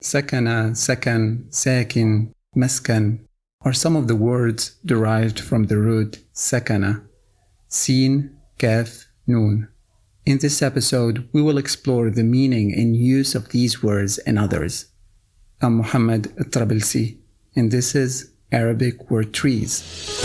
Sakana, sakan, sakin, maskan are some of the words derived from the root sakana, Seen-Kaf-Noon. In this episode, we will explore the meaning and use of these words and others. I'm Muhammad Trabilsi, and this is Arabic Word Trees.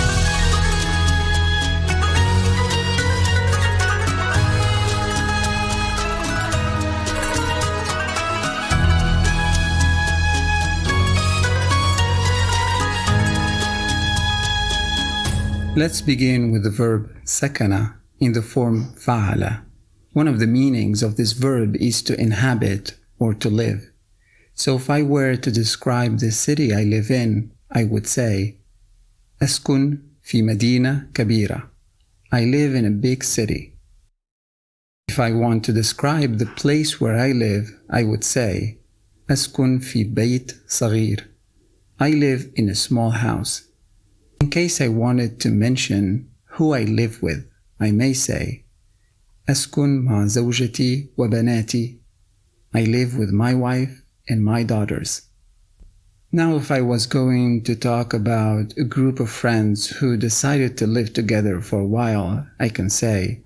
Let's begin with the verb sakana in the form fa'ala. One of the meanings of this verb is to inhabit or to live. So if I were to describe the city I live in, I would say, أسكن في مدينة كبيرة. I live in a big city. If I want to describe the place where I live, I would say, أسكن في بيت صغير. I live in a small house. In case I wanted to mention who I live with, I may say, أسكن مع زوجتي وبناتي. I live with my wife and my daughters. Now, if I was going to talk about a group of friends who decided to live together for a while, I can say,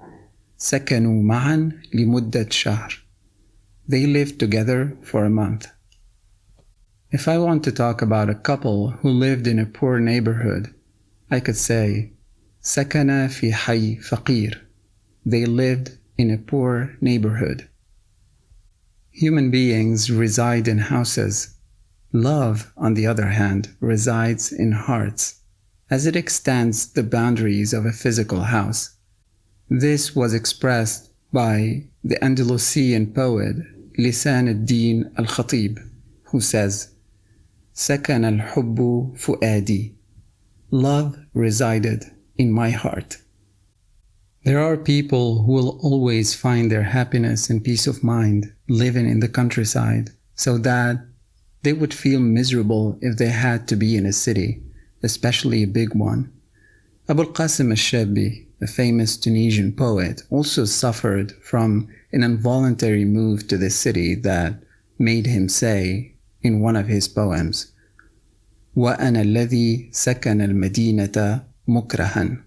سكنوا معا لمدة شهر. They lived together for a month. If I want to talk about a couple who lived in a poor neighborhood, I could say, سكن في حي فقير. They lived in a poor neighborhood. Human beings reside in houses. Love, on the other hand, resides in hearts, as it extends the boundaries of a physical house. This was expressed by the Andalusian poet Lisan al-Din al-Khatib, who says, سكن الحب فؤادي. Love resided in my heart. There are people who will always find their happiness and peace of mind living in the countryside, so that they would feel miserable if they had to be in a city, especially a big one. Abu al-Qasim al-Shabi, a famous Tunisian poet, also suffered from an involuntary move to the city that made him say in one of his poems, وَأَنَا الَّذِي سَكَنَ الْمَدِينَةَ مُكْرَهًا.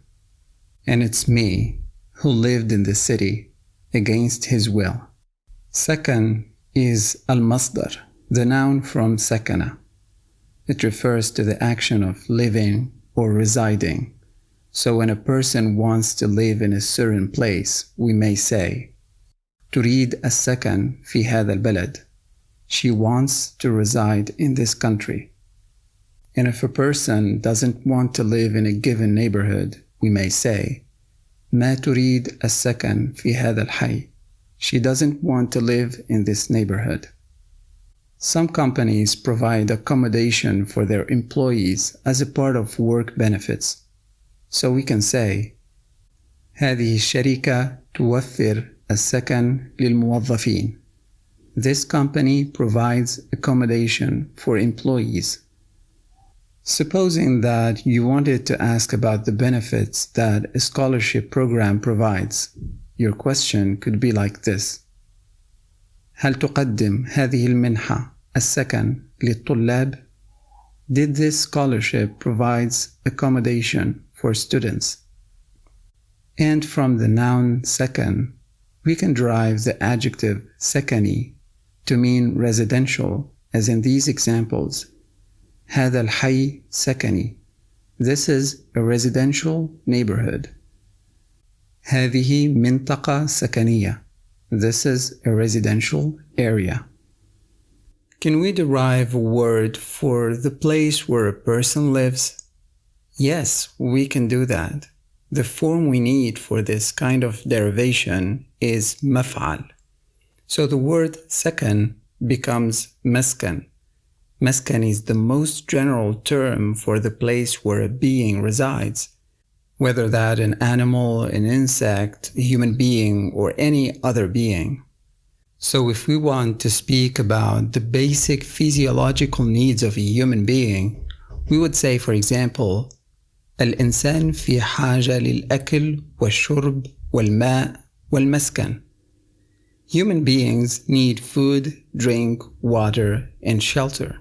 And it's me who lived in the city against his will. Sakan is al-masdar, the noun from sakana. It refers to the action of living or residing. So when a person wants to live in a certain place, we may say, تريد السكن في هذا البلد. She wants to reside in this country. And if a person doesn't want to live in a given neighborhood, we may say, ما تريد السكن في هذا الحي. She doesn't want to live in this neighborhood. Some companies provide accommodation for their employees as a part of work benefits. So we can say, هذه الشركة توفر السكن للموظفين. This company provides accommodation for employees. Supposing that you wanted to ask about the benefits that a scholarship program provides, your question could be like this. هل تقدم هذه المنحة السكن للطلاب? Did this scholarship provides accommodation for students? And from the noun sakan, we can derive the adjective sakani to mean residential, as in these examples. هذا الحي سكني. This is a residential neighborhood. هذه منطقة سكنية. This is a residential area. Can we derive a word for the place where a person lives? Yes, we can do that. The form we need for this kind of derivation is مفعل. So the word sakan becomes مسكن. Maskan is the most general term for the place where a being resides, whether that an animal, an insect, a human being, or any other being. So if we want to speak about the basic physiological needs of a human being, we would say, for example, الإنسان في حاجة للأكل والشرب والماء والمسكن. Human beings need food, drink, water, and shelter.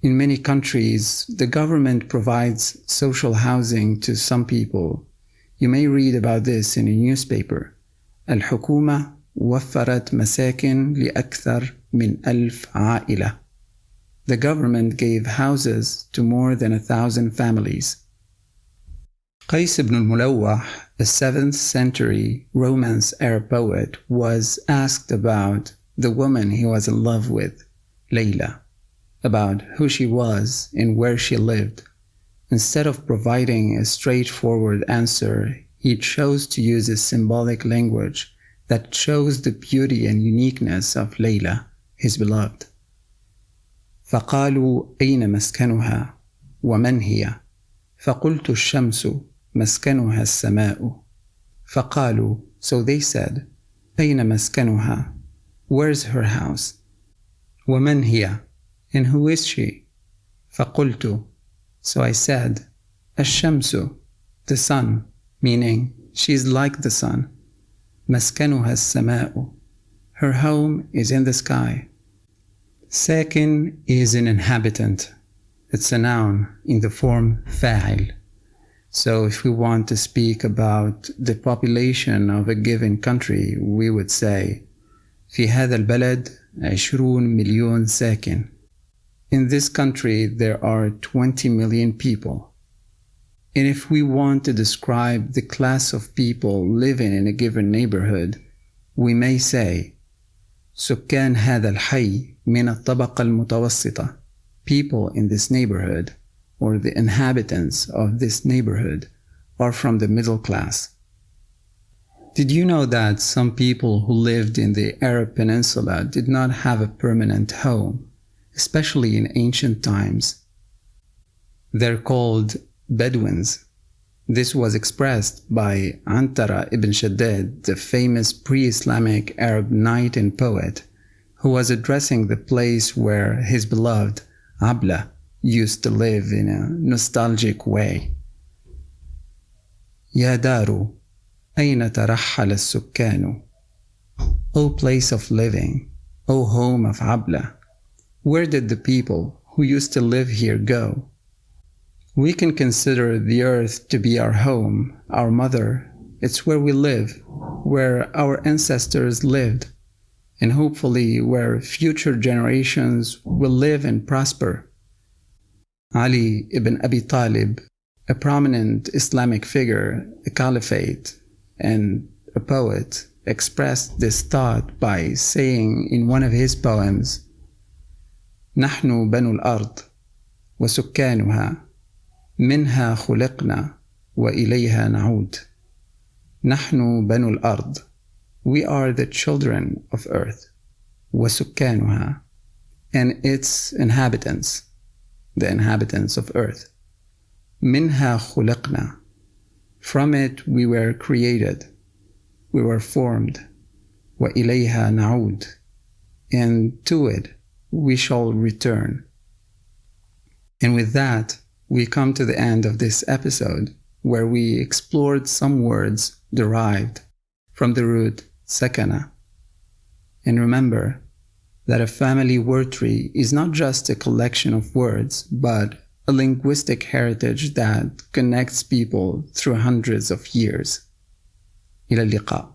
In many countries, the government provides social housing to some people. You may read about this in a newspaper. الحكومة وفرت مساكن لأكثر من 1000 عائلة. The government gave houses to more than 1,000 families. Qais ibn al-Mulawwah, a 7th century Romance Arab poet, was asked about the woman he was in love with, Layla, about who she was and where she lived. Instead of providing a straightforward answer, he chose to use a symbolic language that shows the beauty and uniqueness of Layla, his beloved. فقالوا أين مسكنها ومن هي فقلت الشمس مسكنها السماء فقالوا, so they said, أين مسكنها, where's her house, ومن هي, and who is she, فقلت, so I said, الشمس, the sun, meaning she's like the sun, مسكنها السماء, her home is in the sky. Sakin is an inhabitant. It's a noun in the form fa'il. So if we want to speak about the population of a given country, we would say في هذا البلد 20 مليون ساكن. In this country there are 20 million people. And if we want to describe the class of people living in a given neighborhood, we may say سكان هذا الحي من الطبقة المتوسطة. People in this neighborhood, or the inhabitants of this neighborhood, are from the middle class. Did you know that some people who lived in the Arab Peninsula did not have a permanent home, especially in ancient times? They're called Bedouins. This was expressed by Antara ibn Shaddad, the famous pre-Islamic Arab knight and poet, who was addressing the place where his beloved Abla used to live in a nostalgic way. يا دار أين ترحل السكان. O place of living, O home of Abla, where did the people who used to live here go? We can consider the earth to be our home, our mother. It's where we live, where our ancestors lived, and hopefully where future generations will live and prosper. Ali ibn Abi Talib, a prominent Islamic figure, a caliphate, and a poet, expressed this thought by saying in one of his poems, نحن بنو الأرض وسكانها منها خلقنا وإليها نعود. نحن بنو الأرض. We are the children of earth. وسكانها. And its inhabitants, the inhabitants of earth. منها خلقنا. From it we were created. We were formed. وإليها نعود. And to it we shall return. And with that, we come to the end of this episode, where we explored some words derived from the root sakana. And remember that a family word tree is not just a collection of words, but a linguistic heritage that connects people through hundreds of years. إلى اللقاء.